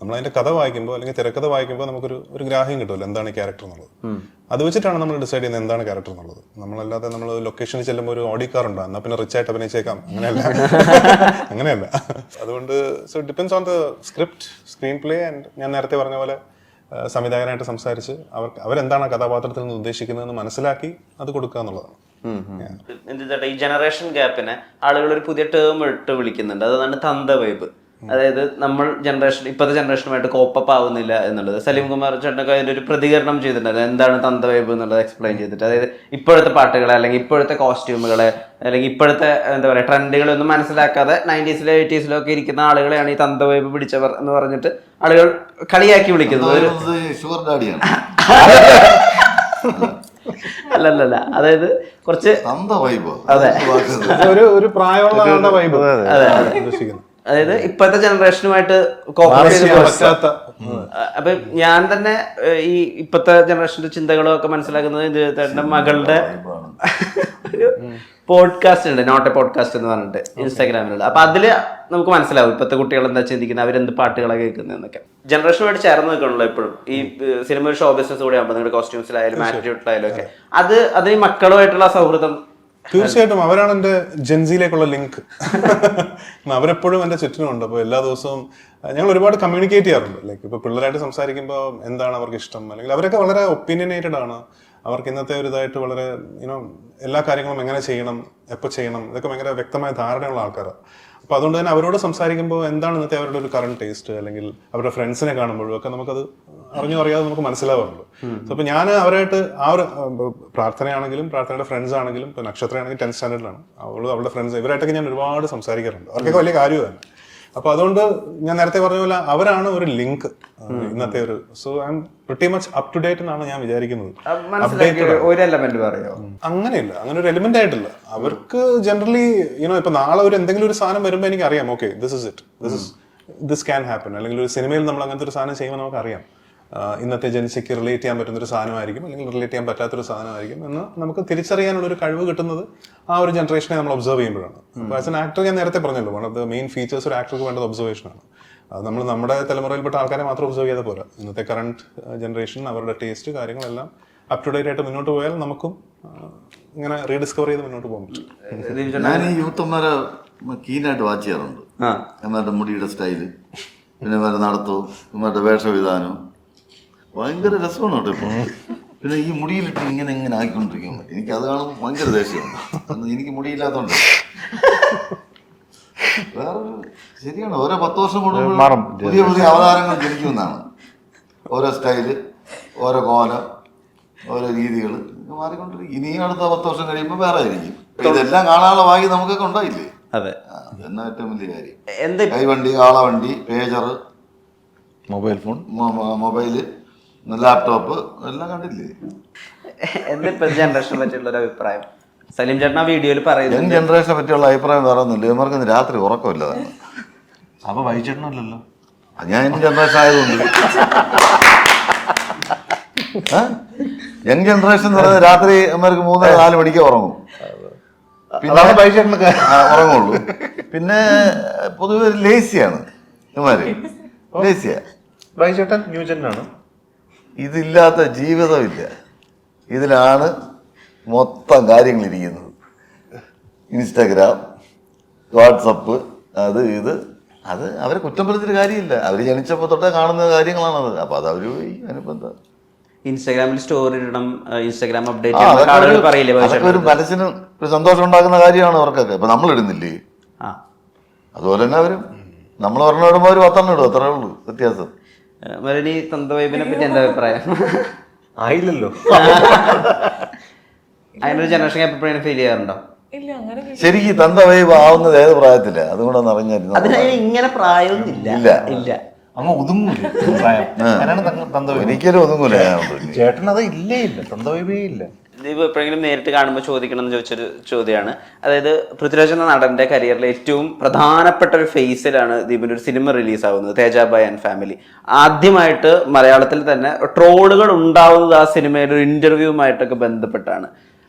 നമ്മളതിന്റെ കഥ വായിക്കുമ്പോൾ അല്ലെങ്കിൽ തിരക്കഥ വായിക്കുമ്പോൾ നമുക്കൊരു ഗ്രാഹ്യം കിട്ടുമല്ലോ എന്താണ് ഈ ക്യാരക്ടർ എന്നുള്ളത്. അത് വെച്ചിട്ടാണ് നമ്മൾ ഡിസൈഡ് ചെയ്യുന്നത് എന്താണ് ക്യാരക്ടർ എന്നുള്ളത്. നമ്മളല്ലാതെ നമ്മൾ ലൊക്കേഷനിൽ ചെല്ലുമ്പോൾ ഒരു ഓഡി കാർ ഉണ്ടോ എന്നാൽ പിന്നെ റിച്ച് ആയിട്ട് അഭിനയിച്ചേക്കാം, അങ്ങനെയല്ല. അതുകൊണ്ട് so depends on the script, screen play and ഞാൻ നേരത്തെ പറഞ്ഞ പോലെ സംവിധായകനായിട്ട് സംസാരിച്ച് അവരെന്താണ് ആ കഥാപാത്രത്തിൽ നിന്ന് ഉദ്ദേശിക്കുന്നതെന്ന് മനസ്സിലാക്കി അത് കൊടുക്കുക എന്നുള്ളതാണ്. ഈ ജനറേഷൻ ഗ്യാപ്പിനെ ആളുകൾ ഒരു പുതിയ ടേം ഇട്ട് വിളിക്കുന്നുണ്ട്, അതാണ് തന്ത വൈബ്. അതായത് നമ്മൾ ഇപ്പോഴത്തെ ജനറേഷനുമായിട്ട് കോപ്പപ്പ് ആവുന്നില്ല എന്നുള്ളത്. സലീം കുമാർ ചേട്ടനൊക്കെ അതിന്റെ ഒരു പ്രതികരണം ചെയ്തിട്ടുണ്ട്, എന്താണ് തന്ത വൈബ് എന്നുള്ളത് എക്സ്പ്ലെയിൻ ചെയ്തിട്ട്. അതായത് ഇപ്പോഴത്തെ പാട്ടുകളെ അല്ലെങ്കിൽ ഇപ്പോഴത്തെ കോസ്റ്റ്യൂമുകളെ അല്ലെങ്കിൽ ഇപ്പോഴത്തെ എന്താ പറയുക ട്രെൻഡുകളൊന്നും മനസ്സിലാക്കാതെ 90s 80s ഒക്കെ ഇരിക്കുന്ന ആളുകളെയാണ് ഈ തന്ത വൈബ് പിടിച്ചവർ എന്ന് പറഞ്ഞിട്ട് ആളുകൾ കളിയാക്കി വിളിക്കുന്നത്. അല്ലല്ല, അതായത് കുറച്ച് അതെ ഒരു പ്രായമുള്ള വൈബ്. അതെ അതായത് ഇപ്പോഴത്തെ ജനറേഷനുമായിട്ട് അപ്പൊ ഞാൻ തന്നെ ഈ ഇപ്പോഴത്തെ ജനറേഷന്റെ ചിന്തകളും ഒക്കെ മനസ്സിലാക്കുന്നത് ചേട്ടന്റെ മകളുടെ ഒരു പോഡ്കാസ്റ്റ് ഉണ്ട്, നോട്ട് എ പോഡ്കാസ്റ്റ് എന്ന് പറഞ്ഞിട്ട് ഇൻസ്റ്റാഗ്രാമിലുള്ള. അപ്പൊ അതില് നമുക്ക് മനസ്സിലാവും ഇപ്പോഴത്തെ കുട്ടികൾ എന്താ ചിന്തിക്കുന്നത്, അവരെന്ത് പാട്ടുകളാണ് കേൾക്കുന്നതെന്നൊക്കെ. ജനറേഷനുമായിട്ട് ചേർന്ന് നിൽക്കണല്ലോ എപ്പോഴും. ഈ സിനിമ ഒരു ഷോ ബിസിനസ് കൂടെ ആകുമ്പോൾ നിങ്ങളുടെ കോസ്റ്റ്യൂംസിലായാലും ആറ്റിറ്റ്യൂഡിലായാലും ഒക്കെ അത് ഈ മക്കളുമായിട്ടുള്ള സൗഹൃദം. തീർച്ചയായിട്ടും അവരാണ് എൻ്റെ ജെൻസിയിലേക്കുള്ള ലിങ്ക്. അവരെപ്പോഴും എൻ്റെ ചുറ്റിനുണ്ട്. അപ്പോൾ എല്ലാ ദിവസവും ഞങ്ങൾ ഒരുപാട് കമ്മ്യൂണിക്കേറ്റ് ചെയ്യാറുണ്ട്. ലൈക്ക് ഇപ്പോൾ പിള്ളേരായിട്ട് സംസാരിക്കുമ്പോൾ എന്താണ് അവർക്ക് ഇഷ്ടം, അല്ലെങ്കിൽ അവരൊക്കെ വളരെ ഒപ്പീനിയനേറ്റഡ് ആണ്. അവർക്ക് ഇന്നത്തെ ഒരു ഇതായിട്ട് വളരെ എല്ലാ കാര്യങ്ങളും എങ്ങനെ ചെയ്യണം, എപ്പോൾ ചെയ്യണം, ഇതൊക്കെ ഭയങ്കര വ്യക്തമായ ധാരണയുള്ള ആൾക്കാരാണ്. അപ്പോൾ അതുകൊണ്ട് തന്നെ അവരോട് സംസാരിക്കുമ്പോൾ എന്താണ് ഇന്നത്തെ അവരുടെ ഒരു കറണ്ട് ടേസ്റ്റ്, അല്ലെങ്കിൽ അവരുടെ ഫ്രണ്ട്സിനെ കാണുമ്പോഴും ഒക്കെ നമുക്കത് അറിയാതെ നമുക്ക് മനസ്സിലാവാറുണ്ട്. സോ അപ്പോൾ ഞാൻ അവരായിട്ട് ആ ഒരു പ്രാർത്ഥനയാണെങ്കിലും പ്രാർത്ഥനയുടെ ഫ്രണ്ട്സ് ആണെങ്കിലും ഇപ്പോൾ നക്ഷത്രയാണെങ്കിൽ 10th സ്റ്റാൻഡേർഡിലാണ്, അവളുടെ ഫ്രണ്ട്സ് ഇവരായിട്ടൊക്കെ ഞാൻ ഒരുപാട് സംസാരിക്കാറുണ്ട്. അവർക്കൊക്കെ വലിയ കാര്യമാണ്. അപ്പൊ അതുകൊണ്ട് ഞാൻ നേരത്തെ പറഞ്ഞ പോലെ അവരാണ് ഒരു ലിങ്ക് ഇന്നത്തെ ഒരു. So I am pretty much up to date എന്നാണ് ഞാൻ വിചാരിക്കുന്നത്. അങ്ങനെയില്ല, അങ്ങനെ ഒരു എലിമെന്റ് ആയിട്ടില്ല. അവർക്ക് ജനറലി ഇപ്പൊ നാളെ എന്തെങ്കിലും ഒരു സാധനം വരുമ്പോൾ എനിക്ക് അറിയാം, okay this is it, this can happen. അല്ലെങ്കിൽ ഒരു സിനിമയിൽ നമ്മൾ അങ്ങനത്തെ ഒരു സാധനം ചെയ്യുമ്പോൾ നമുക്ക് അറിയാം ഇന്നത്തെ ജനസിക്ക് റിലേറ്റ് ചെയ്യാൻ പറ്റുന്ന ഒരു സാധനമായിരിക്കും, അല്ലെങ്കിൽ റിലേറ്റ് ചെയ്യാൻ പറ്റാത്തൊരു സാധനമായിരിക്കും എന്ന് നമുക്ക് തിരിച്ചറിയാനുള്ള ഒരു കഴിവ് കിട്ടുന്നത് ആ ഒരു ജനറേഷനെ നമ്മൾ ഒബ്സർവ് ചെയ്യുമ്പോഴാണ്. അപ്പോൾ ആസ് എൻ ആക്ടർ ഞാൻ നേരത്തെ പറഞ്ഞല്ലോ, one of the main features ഒരു ആക്ടർക്ക് വേണ്ടത് ഒബ്സർവേഷനാണ്. അത് നമ്മൾ നമ്മുടെ തലമുറയിൽപ്പെട്ട ആൾക്കാരെ മാത്രം ഒബ്സർവ് ചെയ്താൽ പോരാ. ഇന്നത്തെ കറണ്ട് ജനറേഷൻ അവരുടെ ടേസ്റ്റ് കാര്യങ്ങളെല്ലാം അപ് ടു ഡേറ്റ് ആയിട്ട് മുന്നോട്ട് പോയാൽ നമുക്കും ഇങ്ങനെ റീഡിസ്കവർ ചെയ്ത് മുന്നോട്ട് പോകാൻ പറ്റും. ഞാൻ ഈ യൂത്തന്മാരെ കീനായിട്ട് വാച്ച് ചെയ്യാറുണ്ട്. ഇവരുടെ മുടിയുടെ സ്റ്റൈല്, പിന്നെ ഇവരുടെ നടത്തവും ഇവരുടെ വേഷവിധാനവും ഭയങ്കര രസമാണ് കേട്ടോ ഇപ്പോൾ. പിന്നെ ഈ മുടിയിലിട്ട് ഇങ്ങനെ ആക്കിക്കൊണ്ടിരിക്കും. എനിക്ക് അത് കാണുമ്പോൾ ഭയങ്കര ദേഷ്യമാണ്. എനിക്ക് മുടിയില്ലാത്തതുകൊണ്ട് വേറൊരു ശരിയാണ്, ഓരോ 10 വർഷം കൂടുമ്പോൾ പുതിയ പുതിയ അവതാരങ്ങൾ ജനിക്കുമെന്നാണ്. ഓരോ സ്റ്റൈല്, ഓരോ കോലം, ഓരോ രീതികൾ മാറിക്കൊണ്ടിരിക്കും. ഇനിയും അടുത്ത 10 വർഷം കഴിയുമ്പോൾ വേറെ ആയിരിക്കും. ഇതെല്ലാം കാണാനുള്ള ഭാഗ്യം നമുക്കൊക്കെ ഉണ്ടായില്ലേ? അതെ, എന്നാ ഏറ്റവും വലിയ കാര്യം. കൈവണ്ടി, കാളവണ്ടി, pager, mobile phone, mobile, laptop എല്ലാം കണ്ടില്ലേ? എന്താ ഇപ്പോഴത്തെ ജനറേഷനെ പറ്റിയുള്ള ഒരു അഭിപ്രായം? സലീം ചേട്ടൻ ആ വീഡിയോയിൽ പറയുന്നത് യങ് ജനറേഷനെ പറ്റിയുള്ള അഭിപ്രായം വേറെ ഒന്നുമില്ല. ഇവർക്ക് രാത്രി ഉറക്കമില്ലതാണ്. അപ്പൊ വൈകിട്ടൊന്നുമല്ലല്ലോ, ഞാൻ യങ് ജനറേഷൻ ആയതുകൊണ്ട്. യങ് ജനറേഷൻ എന്ന് പറയുന്നത് രാത്രി അവർക്ക് 3-4 മണിക്ക് ഉറങ്ങും. പിന്നെ ഉറങ്ങുള്ളൂ. പിന്നെ പൊതുവെ ലേസിയാണ് ഇവന്മാര്, ലേസിയാ. വൈകിട്ടൻ ന്യൂജനാണ്. ഇതില്ലാത്ത ജീവിതമില്ല. ഇതിലാണ് മൊത്തം കാര്യങ്ങളിരിക്കുന്നത്. ഇൻസ്റ്റാഗ്രാം, വാട്സപ്പ്, അത് അവരെ കുറ്റം പറഞ്ഞിട്ട് കാര്യമില്ല. അവർ ജനിച്ചപ്പോൾ തൊട്ടേ കാണുന്ന കാര്യങ്ങളാണത്. അപ്പൊ അത് അവര് പോയി അനുബന്ധ ഇൻസ്റ്റാഗ്രാമിൽ സ്റ്റോറി ഇടണം, ഇൻസ്റ്റാഗ്രാം അപ്ഡേറ്റ് പറയില്ലേ, അതൊക്കെ ഒരു മനസ്സിന് ഒരു സന്തോഷം ഉണ്ടാക്കുന്ന കാര്യമാണ് അവർക്കൊക്കെ. ഇപ്പൊ നമ്മൾ ഇടുന്നില്ലേ, അതുപോലെ തന്നെ അവരും നമ്മൾ ഒരെണ്ണം ഇടുമ്പോൾ അവർ 10 ഇടും, അത്രേ ഉള്ളൂ വ്യത്യാസം. തന്തവൈബിനെ പറ്റി എന്താ അഭിപ്രായം? ആയില്ലല്ലോ. അതിനൊരു ജനറേഷൻ എപ്പോഴും ഫീൽ ചെയ്യാറുണ്ടോ? ശരിക്കും തന്ത വൈബ് ആവുന്നത് ഏത് പ്രായത്തില്ല? അതുകൊണ്ടൊന്നും അറിഞ്ഞായിരുന്നു. ഇങ്ങനെ പ്രായമൊന്നുമില്ല. ഇല്ല, അങ്ങ് ഒതുങ്ങൂല. ഒരിക്കലും ഒതുങ്ങൂല. ചേട്ടൻ അത് ഇല്ല, തന്തവൈബേ ഇല്ല. ദീപ് എപ്പോഴെങ്കിലും നേരിട്ട് കാണുമ്പോൾ ചോദിക്കണം എന്ന് ചോദിച്ചൊരു ചോദ്യമാണ്. അതായത് പൃഥ്വിരാജ് എന്ന നടന്റെ കരിയറിലെ ഏറ്റവും പ്രധാനപ്പെട്ട ഒരു ഫേസിലാണ് ദീപിന്റെ ഒരു സിനിമ റിലീസ് ആവുന്നത്, തേജാബായ് ആൻഡ് ഫാമിലി. ആദ്യമായിട്ട് മലയാളത്തിൽ തന്നെ ട്രോളുകൾ ഉണ്ടാവുന്നത് ആ സിനിമയുടെ ഒരു ഇന്റർവ്യൂവുമായിട്ടൊക്കെ ബന്ധപ്പെട്ടാണ്.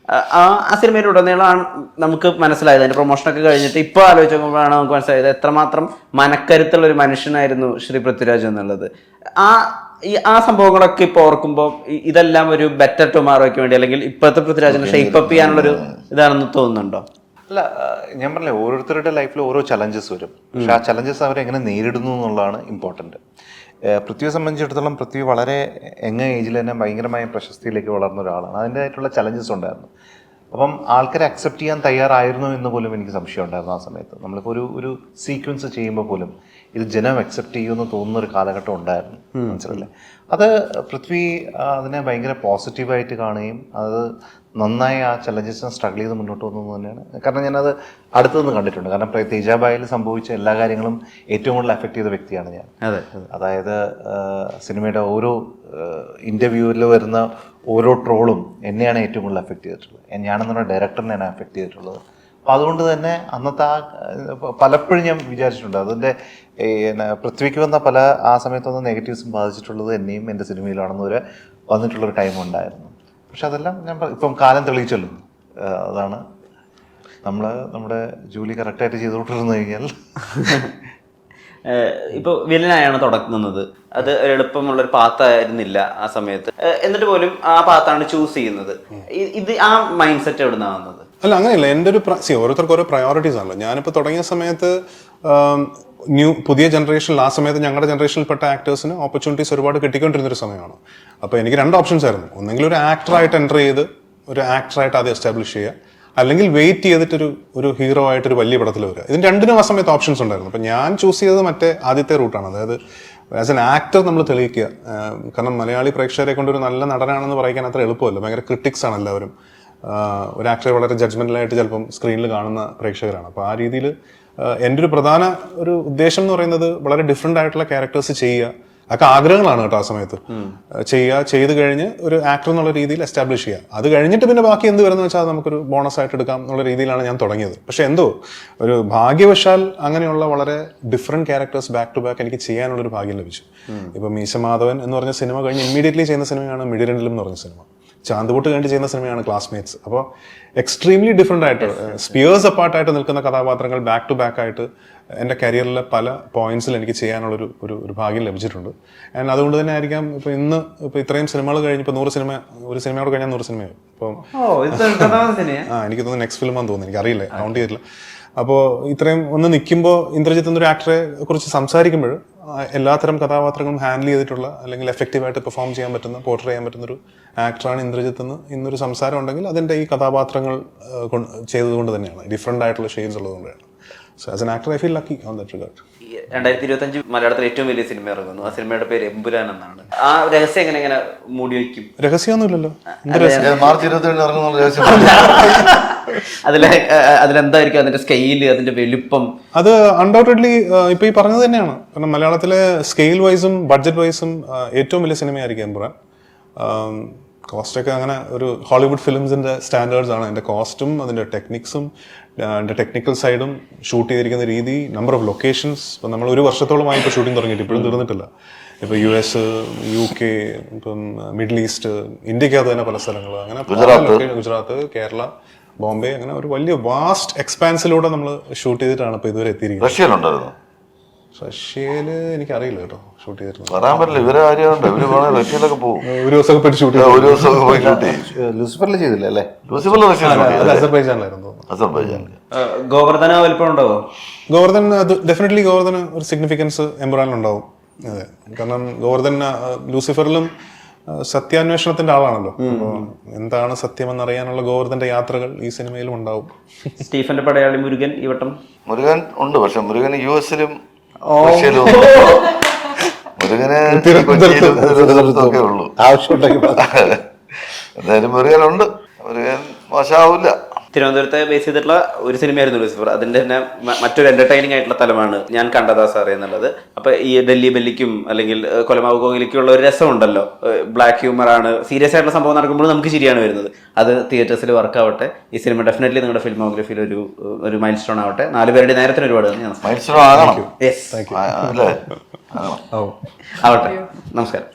ആ സിനിമയിലുടനീളമാണ് നമുക്ക് മനസ്സിലായത്. അതിന്റെ പ്രൊമോഷനൊക്കെ കഴിഞ്ഞിട്ട് ഇപ്പോൾ ആലോചിച്ച് നോക്കുമ്പോഴാണ് നമുക്ക് മനസ്സിലായത് എത്രമാത്രം മനക്കരുത്തുള്ള ഒരു മനുഷ്യനായിരുന്നു ശ്രീ പൃഥ്വിരാജ് എന്നുള്ളത്. ആ സംഭവങ്ങളൊക്കെ ഇപ്പോൾ ഓർക്കുമ്പോൾ ഇതെല്ലാം ഒരു ബെറ്റർ ടുമാറോയ്ക്ക് വേണ്ടി അല്ലെങ്കിൽ ഇപ്പോഴത്തെ പൃഥ്വിരാജിനെ ഷേപ്പ് അപ്പ് ചെയ്യാനുള്ളൊരു ഇതാണെന്ന് തോന്നുന്നുണ്ടോ? അല്ല, ഞാൻ പറഞ്ഞില്ലേ, ഓരോരുത്തരുടെ ലൈഫിൽ ഓരോ ചലഞ്ചസ് വരും. പക്ഷെ ആ ചലഞ്ചസ് അവരെങ്ങനെ നേരിടുന്നു എന്നുള്ളതാണ് ഇമ്പോർട്ടൻറ്റ്. പൃഥ്വിയെ സംബന്ധിച്ചിടത്തോളം പൃഥ്വി വളരെ യങ് ഏജിൽ തന്നെ ഭയങ്കരമായ പ്രശസ്തിയിലേക്ക് വളർന്ന ഒരാളാണ്. അതിൻ്റെതായിട്ടുള്ള ചലഞ്ചസ് ഉണ്ടായിരുന്നു. അപ്പം ആൾക്കാരെ അക്സെപ്റ്റ് ചെയ്യാൻ തയ്യാറായിരുന്നു എന്ന് പോലും എനിക്ക് സംശയം ഉണ്ടായിരുന്നു ആ സമയത്ത്. നമ്മളിപ്പോൾ ഒരു സീക്വൻസ് ചെയ്യുമ്പോൾ പോലും ഇത് ജനം അക്സെപ്റ്റ് ചെയ്യുമെന്ന് തോന്നുന്ന ഒരു കാലഘട്ടം ഉണ്ടായിരുന്നു. മനസ്സിലല്ലേ? അത് പൃഥ്വി അതിനെ ഭയങ്കര പോസിറ്റീവായിട്ട് കാണുകയും അത് നന്നായി ആ ചലഞ്ചസിനെ സ്ട്രഗിൾ ചെയ്ത് മുന്നോട്ട് വന്നത് തന്നെയാണ്. കാരണം ഞാനത് അടുത്തു നിന്ന് കണ്ടിട്ടുണ്ട്. കാരണം തേജാബായിൽ സംഭവിച്ച എല്ലാ കാര്യങ്ങളും ഏറ്റവും കൂടുതൽ എഫക്റ്റ് ചെയ്ത വ്യക്തിയാണ് ഞാൻ. അതായത് സിനിമയുടെ ഓരോ ഇൻ്റർവ്യൂവിൽ വരുന്ന ഓരോ ട്രോളും എന്നെയാണ് ഏറ്റവും കൂടുതൽ എഫക്റ്റ് ചെയ്തിട്ടുള്ളത്. ഞാനെന്നുള്ള ഡയറക്ടറിനെയാണ് എഫക്റ്റ് ചെയ്തിട്ടുള്ളത്. അപ്പോൾ അതുകൊണ്ട് തന്നെ അന്നത്തെ പലപ്പോഴും ഞാൻ വിചാരിച്ചിട്ടുണ്ട് അതിൻ്റെ പൃഥ്വിക്ക് വന്ന ആ സമയത്ത് വന്ന നെഗറ്റീവ്സും ബാധിച്ചിട്ടുള്ളത് എന്നെയും എൻ്റെ സിനിമയിലാണെന്ന് വരെ വന്നിട്ടുള്ളൊരു ടൈം ഉണ്ടായിരുന്നു. പക്ഷെ അതെല്ലാം ഞാൻ ഇപ്പം കാലം തെളിയിച്ചല്ലോ. അതാണ് നമ്മുടെ ജോലി കറക്റ്റായിട്ട് ചെയ്തുകൊണ്ടിരുന്നു കഴിഞ്ഞാൽ. ഇപ്പോൾ വില്ലനായാണ് തുടങ്ങുന്നത്. അത് എളുപ്പമുള്ളൊരു പാത്തായിരുന്നില്ല ആ സമയത്ത്. എന്നിട്ട് പോലും ആ പാത്താണ് ചൂസ് ചെയ്യുന്നത്. ഇത് ആ മൈൻഡ് സെറ്റ് എവിടെ നിന്നാണ് വന്നത്? അല്ല, അങ്ങനെയല്ല. എൻ്റെ ഒരു ഓരോരുത്തർക്ക് ഓരോ പ്രയോറിറ്റീസ് ആണല്ലോ. ഞാനിപ്പോൾ തുടങ്ങിയ സമയത്ത് പുതിയ ജനറേഷനിൽ, ആ സമയത്ത് ഞങ്ങളുടെ ജനറേഷനിൽപ്പെട്ട ആക്ടേഴ്സിന് ഓപ്പർച്യൂണിറ്റീസ് ഒരുപാട് കിട്ടിക്കൊണ്ടിരുന്നൊരു സമയമാണ്. അപ്പോൾ എനിക്ക് 2 ഓപ്ഷൻസ് ആയിരുന്നു. ഒന്നെങ്കിൽ ഒരു ആക്ടറായിട്ട് എൻ്റർ ചെയ്ത് ഒരു ആക്ടറായിട്ട് ആദ്യം എസ്റ്റാബ്ലിഷ് ചെയ്യുക, അല്ലെങ്കിൽ വെയിറ്റ് ചെയ്തിട്ടൊരു ഹീറോ ആയിട്ടൊരു വലിയ പടത്തിൽ വരിക. ഇതിന് രണ്ടിനും ആ സമയത്ത് ഓപ്ഷൻസ് ഉണ്ടായിരുന്നു. അപ്പം ഞാൻ ചൂസ് ചെയ്തത് ആദ്യത്തെ റൂട്ടാണ്. അതായത് ആസ് എൻ ആക്ടർ നമ്മൾ തെളിയിക്കുക. കാരണം മലയാളി പ്രേക്ഷകരെ കൊണ്ടൊരു നല്ല നടനാണെന്ന് പറയാൻ അത്ര എളുപ്പമല്ല. ഭയങ്കര ക്രിട്ടിക്സ് ആണ് എല്ലാവരും. ഒരു ആക്ടറെ വളരെ ജഡ്ജ്മെന്റലായിട്ട് ചിലപ്പം സ്ക്രീനിൽ കാണുന്ന പ്രേക്ഷകരാണ്. അപ്പോൾ ആ രീതിയിൽ എൻ്റെ ഒരു പ്രധാന ഉദ്ദേശം എന്ന് പറയുന്നത് വളരെ ഡിഫറെൻ്റ് ആയിട്ടുള്ള ക്യാരക്ടേഴ്സ് ചെയ്യുക. അതൊക്കെ ആഗ്രഹങ്ങളാണ് കേട്ടോ. ആ സമയത്ത് ചെയ്ത് കഴിഞ്ഞ് ഒരു ആക്ടർ എന്നുള്ള രീതിയിൽ എസ്റ്റാബ്ലിഷ് ചെയ്യുക. അത് കഴിഞ്ഞിട്ട് പിന്നെ ബാക്കി എന്ത് വരുന്നത് വെച്ചാൽ നമുക്കൊരു ബോണസ് ആയിട്ട് എടുക്കാം എന്നുള്ള രീതിയിലാണ് ഞാൻ തുടങ്ങിയത്. പക്ഷെ എന്തോ ഒരു ഭാഗ്യവശാൽ അങ്ങനെയുള്ള വളരെ different characters back to back എനിക്ക് ചെയ്യാനുള്ളൊരു ഭാഗ്യം ലഭിച്ചു. ഇപ്പൊ മീശമാധവൻ എന്ന് പറഞ്ഞ സിനിമ കഴിഞ്ഞ് ഇമ്മീഡിയറ്റ്ലി ചെയ്യുന്ന സിനിമയാണ് മിഡിരണ്ടിലും എന്ന് പറഞ്ഞ സിനിമ. ചാന്തുപൊട്ട് കഴിഞ്ഞ് ചെയ്യുന്ന സിനിമയാണ് ക്ലാസ്മേറ്റ്സ്. അപ്പോൾ എക്സ്ട്രീംലി ഡിഫറെൻ്റ് ആയിട്ട് സ്പിയേഴ്സ് അപ്പാർട്ടായിട്ട് നിൽക്കുന്ന കഥാപാത്രങ്ങൾ ബാക്ക് ടു ബാക്ക് ആയിട്ട് എൻ്റെ കരിയറിലെ പല പോയിന്റ്സിൽ എനിക്ക് ചെയ്യാനുള്ളൊരു ഒരു ഭാഗ്യം ലഭിച്ചിട്ടുണ്ട്. ആൻഡ് അതുകൊണ്ട് തന്നെ ആയിരിക്കാം ഇപ്പോൾ ഇത്രയും സിനിമകൾ കഴിഞ്ഞ് ഇപ്പോൾ 100 സിനിമ, ഒരു സിനിമയോട് കഴിഞ്ഞാൽ 100 സിനിമയാവും. അപ്പം എനിക്ക് തോന്നുന്നു നെക്സ്റ്റ് ഫിലിമാണെന്ന് തോന്നുന്നു, എനിക്കറിയില്ല, കൗണ്ട് ചെയ്തിട്ടില്ല. അപ്പോൾ ഇത്രയും ഒന്ന് നിൽക്കുമ്പോൾ ഇന്ദ്രജിത്ത് എന്നൊരു ആക്ടറെ കുറിച്ച് സംസാരിക്കുമ്പോൾ എല്ലാത്തരം കഥാപാത്രങ്ങളും ഹാൻഡിൽ ചെയ്തിട്ടുള്ള അല്ലെങ്കിൽ എഫക്റ്റീവായിട്ട് പെർഫോം ചെയ്യാൻ പറ്റുന്ന, പോർട്രേ ചെയ്യാൻ പറ്റുന്നൊരു ആക്ടറാണ് ഇന്ദ്രജിത്ത് എന്ന് ഇന്നൊരു സംസാരം ഉണ്ടെങ്കിൽ അതിൻ്റെ ഈ കഥാപാത്രങ്ങൾ ചെയ്തതുകൊണ്ട് തന്നെയാണ്. ഡിഫറെൻ്റ് ആയിട്ടുള്ള ഷെയ്ഡ്സ് ഉള്ളതുകൊണ്ടാണ്. So as an actor I feel lucky on that regard. 2025 മലയാളത്തിലെ ഏറ്റവും വലിയ സിനിമ ഇറങ്ങുന്നു. ആ സിനിമയുടെ പേര് എമ്പുരാൻ എന്നാണ്. ആ രഹസ്യം എങ്ങനെ മൂടി വയ്ക്കും? രഹസ്യമൊന്നുമില്ലല്ലോ. മാർച്ച് 27 ഇറങ്ങുന്ന രഹസ്യം. അതിലെന്തായിരിക്കും അതിന്റെ സ്കെയില്, അതിന്റെ വലുപ്പം? അത് അൺഡൗട്ടഡ്ലി ഇപ്പൊ ഈ പറഞ്ഞത് തന്നെയാണ്. കാരണം മലയാളത്തിലെ സ്കെയിൽ വൈസും ബഡ്ജറ്റ് വൈസും ഏറ്റവും വലിയ സിനിമയായിരിക്കും എമ്പുരാൻ. കോസ്റ്റൊക്കെ അങ്ങനെ ഒരു ഹോളിവുഡ് ഫിലിംസിന്റെ സ്റ്റാൻഡേർഡ്സ് ആണ്. അതിന്റെ കോസ്റ്റും അതിന്റെ ടെക്നിക്സും അതിന്റെ ടെക്നിക്കൽ സൈഡും ഷൂട്ട് ചെയ്തിരിക്കുന്ന രീതി, നമ്പർ ഓഫ് ലൊക്കേഷൻസ്. ഇപ്പം നമ്മൾ 1 വർഷത്തോളമായി ഇപ്പോൾ ഷൂട്ടിംഗ് തുടങ്ങിയിട്ട് ഇപ്പോഴും തീർന്നിട്ടില്ല. ഇപ്പോൾ US, UK, ഇപ്പം മിഡിൽ ഈസ്റ്റ്, ഇന്ത്യക്കകത്ത് തന്നെ പല സ്ഥലങ്ങൾ, അങ്ങനെ ഗുജറാത്ത്, കേരള, ബോംബെ, അങ്ങനെ ഒരു വലിയ വാസ്റ്റ് എക്സ്പാൻസിലൂടെ നമ്മൾ ഷൂട്ട് ചെയ്തിട്ടാണ് ഇപ്പോൾ ഇതുവരെ എത്തിയിരിക്കുന്നത്. റഷ്യയില് എനിക്കറിയില്ല കേട്ടോ, ഷൂട്ട് ചെയ്തിട്ടുണ്ട്. പറയാൻ പറ്റില്ല, ഇവരെ കാര്യമുണ്ട്. ഇവര് വേണേൽ റഷ്യയിലൊക്കെ പോകും. ഒരു ദിവസമൊക്കെ പോയി ഷൂട്ട് ചെയ്യും. 1 ദിവസമൊക്കെ പോയി ഷൂട്ട് ചെയ്യും. ലൂസിഫറിൽ ചെയ്തില്ല അല്ലേ? ലൂസിഫറിൽ അസർബൈജാനിലായിരുന്നു തോന്നുന്നു. ഗോവർദ്ധന വലിപ്പം ഉണ്ടാവോ? ഗോവർദ്ധൻ ഡെഫിനറ്റ്ലി ഗോവർദ്ധന് ഒരു സിഗ്നിഫിക്കൻസ് എമ്പുരാനിലുണ്ടാവും. അതെ, കാരണം ഗോവർദ്ധൻ ലൂസിഫറിലും സത്യാന്വേഷണത്തിന്റെ ആളാണല്ലോ. അപ്പോൾ എന്താണ് സത്യമെന്നറിയാനുള്ള ഗോവർദ്ധന്റെ യാത്രകൾ ഈ സിനിമയിലും ഉണ്ടാവും. സ്റ്റീഫന്റെ പടയാളി മുരുകൻ ഈ വട്ടം മുരുകൻ ഉണ്ട്. പക്ഷെ മുരുകൻ US-ലും റഷ്യയിലും മുരുകന് ഒക്കെ ഉള്ളൂ. എന്തായാലും മുരുകനുണ്ട്. മുരുകൻ മോശമാവില്ല. തിരുവനന്തപുരത്തെ ബേസ് ചെയ്തിട്ടുള്ള ഒരു സിനിമയായിരുന്നു ലൂസിഫർ. അതിന്റെ തന്നെ മറ്റൊരു എന്റർടൈനിങ് ആയിട്ടുള്ള തലമാണ് ഞാൻ കണ്ടതാ സാറേ എന്നുള്ളത്. അപ്പൊ ഈ ഡൽഹി ബെല്ലിക്കും അല്ലെങ്കിൽ കൊലമാവ് കോഹ്ലിക്കും ഉള്ള ഒരു രസമുണ്ടല്ലോ, ബ്ലാക്ക് ഹ്യൂമർ ആണ്. സീരിയസ് ആയിട്ടുള്ള സംഭവം നടക്കുമ്പോൾ നമുക്ക് ശരിയാണ് വരുന്നത്. അത് തിയേറ്റേഴ്സിൽ വർക്ക് ആവട്ടെ. ഈ സിനിമ ഡെഫിനറ്റ്ലി നിങ്ങളുടെ ഫിലിമോഗ്രഫിയിൽ ഒരു മൈൽ സ്റ്റോൺ ആവട്ടെ. 4 പേരുടെ നേരത്തിന് ഒരുപാട് ആവട്ടെ. നമസ്കാരം.